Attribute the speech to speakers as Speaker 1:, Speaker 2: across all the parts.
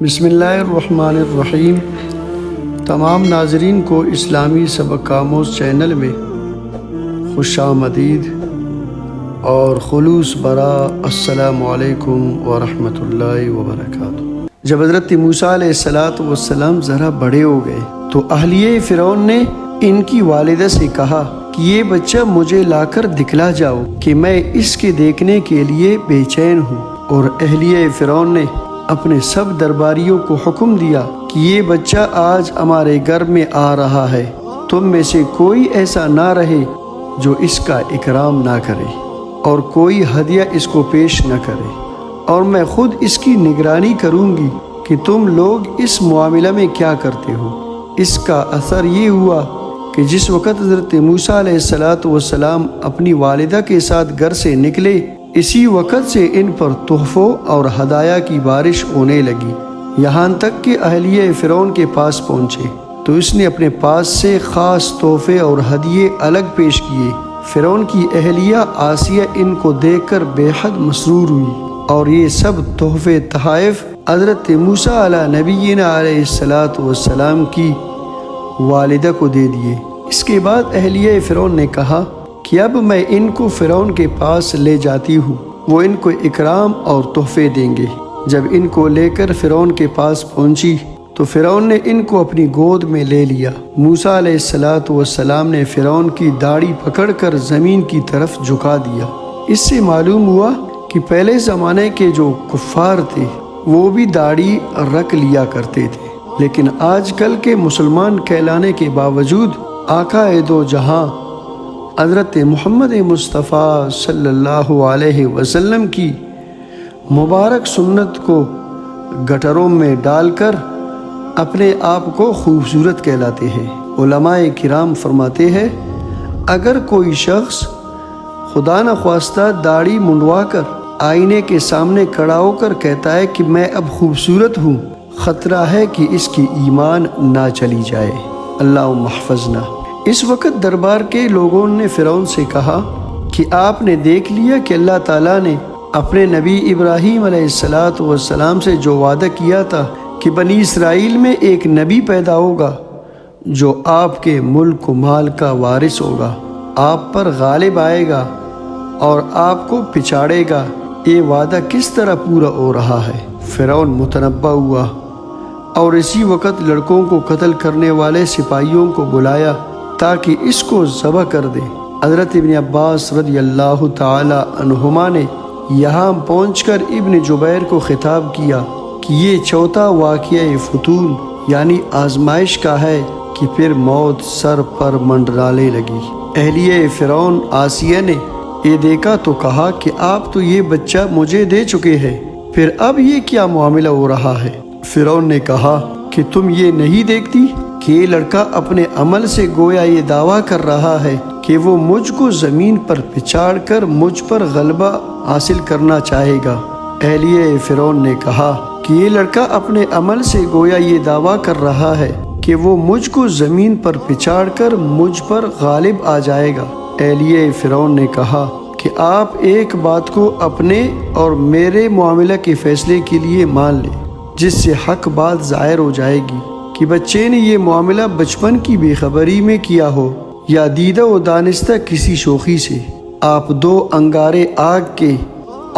Speaker 1: بسم اللہ الرحمن الرحیم۔ تمام ناظرین کو اسلامی سبق آموز چینل میں خوش آمدید اور خلوص برا السلام علیکم ورحمۃ اللہ وبرکاتہ۔ جب حضرت موسیٰ علیہ السلام ذرا بڑے ہو گئے تو اہلیہ فرعون نے ان کی والدہ سے کہا کہ یہ بچہ مجھے لا کر دکھلا جاؤ کہ میں اس کے دیکھنے کے لیے بے چین ہوں۔ اور اہلیہ فرعون نے اپنے سب درباریوں کو حکم دیا کہ یہ بچہ آج ہمارے گھر میں آ رہا ہے، تم میں سے کوئی ایسا نہ رہے جو اس کا اکرام نہ کرے اور کوئی ہدیہ اس کو پیش نہ کرے، اور میں خود اس کی نگرانی کروں گی کہ تم لوگ اس معاملہ میں کیا کرتے ہو۔ اس کا اثر یہ ہوا کہ جس وقت حضرت موسیٰ علیہ السلام اپنی والدہ کے ساتھ گھر سے نکلے، اسی وقت سے ان پر تحفوں اور ہدایہ کی بارش ہونے لگی، یہاں تک کہ اہلیہ فرعون کے پاس پہنچے تو اس نے اپنے پاس سے خاص تحفے اور ہدیے الگ پیش کیے۔ فرعون کی اہلیہ آسیہ ان کو دیکھ کر بے حد مسرور ہوئی اور یہ سب تحفے تحائف حضرت موسیٰ علیہ نبینا علیہ السلام کی والدہ کو دے دیے۔ اس کے بعد اہلیہ فرعون نے کہا کہ اب میں ان کو فرعون کے پاس لے جاتی ہوں، وہ ان کو اکرام اور تحفے دیں گے۔ جب ان کو لے کر فرعون کے پاس پہنچی تو فرعون نے ان کو اپنی گود میں لے لیا۔ موسیٰ علیہ السلام نے فرعون کی داڑھی پکڑ کر زمین کی طرف جھکا دیا۔ اس سے معلوم ہوا کہ پہلے زمانے کے جو کفار تھے وہ بھی داڑھی رکھ لیا کرتے تھے، لیکن آج کل کے مسلمان کہلانے کے باوجود آقا دو جہاں حضرت محمد مصطفیٰ صلی اللہ علیہ وسلم کی مبارک سنت کو گٹروں میں ڈال کر اپنے آپ کو خوبصورت کہلاتے ہیں۔ علماء کرام فرماتے ہیں اگر کوئی شخص خدا نخواستہ داڑھی منڈوا کر آئینے کے سامنے کھڑا ہو کر کہتا ہے کہ میں اب خوبصورت ہوں، خطرہ ہے کہ اس کی ایمان نہ چلی جائے۔ اللہم احفظنا۔ اس وقت دربار کے لوگوں نے فرعون سے کہا کہ آپ نے دیکھ لیا کہ اللہ تعالیٰ نے اپنے نبی ابراہیم علیہ السلام سے جو وعدہ کیا تھا کہ بنی اسرائیل میں ایک نبی پیدا ہوگا جو آپ کے ملک و مال کا وارث ہوگا، آپ پر غالب آئے گا اور آپ کو پچاڑے گا، یہ وعدہ کس طرح پورا ہو رہا ہے؟ فرعون متنبہ ہوا اور اسی وقت لڑکوں کو قتل کرنے والے سپاہیوں کو بلایا تاکہ اس کو ذبح کر دے۔ حضرت ابن عباس رضی اللہ تعالی عنہما نے یہاں پہنچ کر ابن جبیر کو خطاب کیا کہ یہ چوتھا واقعہ فتون یعنی آزمائش کا ہے کہ پھر موت سر پر منڈرانے لگی۔ اہلیہ فرعون آسیہ نے یہ دیکھا تو کہا کہ آپ تو یہ بچہ مجھے دے چکے ہیں، پھر اب یہ کیا معاملہ ہو رہا ہے؟ فرعون نے کہا کہ تم یہ نہیں دیکھتی کہ یہ لڑکا اپنے عمل سے گویا یہ دعویٰ کر رہا ہے کہ وہ مجھ کو زمین پر پچاڑ کر مجھ پر غلبہ حاصل کرنا چاہے گا۔ اہلیہ فرعون نے کہا کہ یہ لڑکا اپنے عمل سے گویا یہ دعویٰ کر رہا ہے کہ وہ مجھ کو زمین پر پچاڑ کر مجھ پر غالب آ جائے گا۔ اہلیہ فرعون نے کہا کہ آپ ایک بات کو اپنے اور میرے معاملہ کے فیصلے کے لیے مان لیں، جس سے حق بات ظاہر ہو جائے گی کہ بچے نے یہ معاملہ بچپن کی بے خبری میں کیا ہو یا دیدہ و دانستہ کسی شوخی سے۔ آپ 2 انگارے آگ کے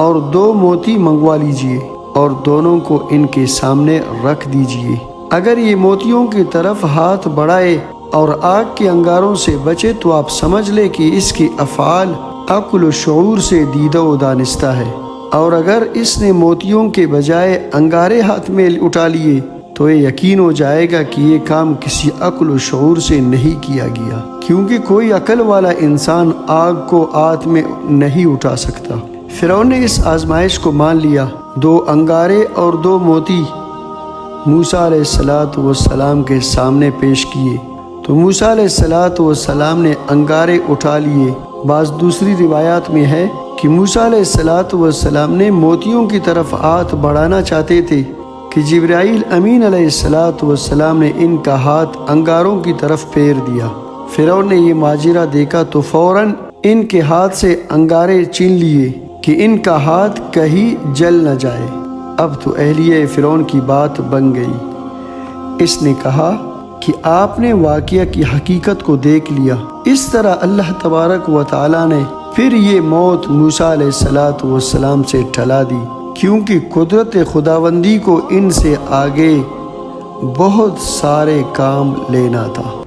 Speaker 1: اور 2 موتی منگوا لیجئے اور دونوں کو ان کے سامنے رکھ دیجئے۔ اگر یہ موتیوں کی طرف ہاتھ بڑھائے اور آگ کے انگاروں سے بچے تو آپ سمجھ لے کہ اس کے افعال عقل و شعور سے دیدہ و دانستہ ہے، اور اگر اس نے موتیوں کے بجائے انگارے ہاتھ میں اٹھا لیے تو یہ یقین ہو جائے گا کہ یہ کام کسی عقل و شعور سے نہیں کیا گیا، کیونکہ کوئی عقل والا انسان آگ کو ہاتھ میں نہیں اٹھا سکتا۔ فرعون نے اس آزمائش کو مان لیا۔ 2 انگارے اور 2 موتی موسیٰ علیہ السلام کے سامنے پیش کیے تو موسیٰ علیہ السلام نے انگارے اٹھا لیے۔ بعض دوسری روایات میں ہے کہ موسیٰ علیہ السلام نے موتیوں کی طرف ہاتھ بڑھانا چاہتے تھے کہ جبرائیل امین علیہ السلام نے ان کا ہاتھ انگاروں کی طرف پھیر دیا۔ فرعون نے یہ ماجرا دیکھا تو فوراً ان کے ہاتھ سے انگارے چھین لیے کہ ان کا ہاتھ کہیں جل نہ جائے۔ اب تو اہلیہ فرعون کی بات بن گئی۔ اس نے کہا کہ آپ نے واقعہ کی حقیقت کو دیکھ لیا۔ اس طرح اللہ تبارک و تعالیٰ نے پھر یہ موت موسیٰ علیہ السلام سے ٹلا دی، کیونکہ قدرت خداوندی کو ان سے آگے بہت سارے کام لینا تھا۔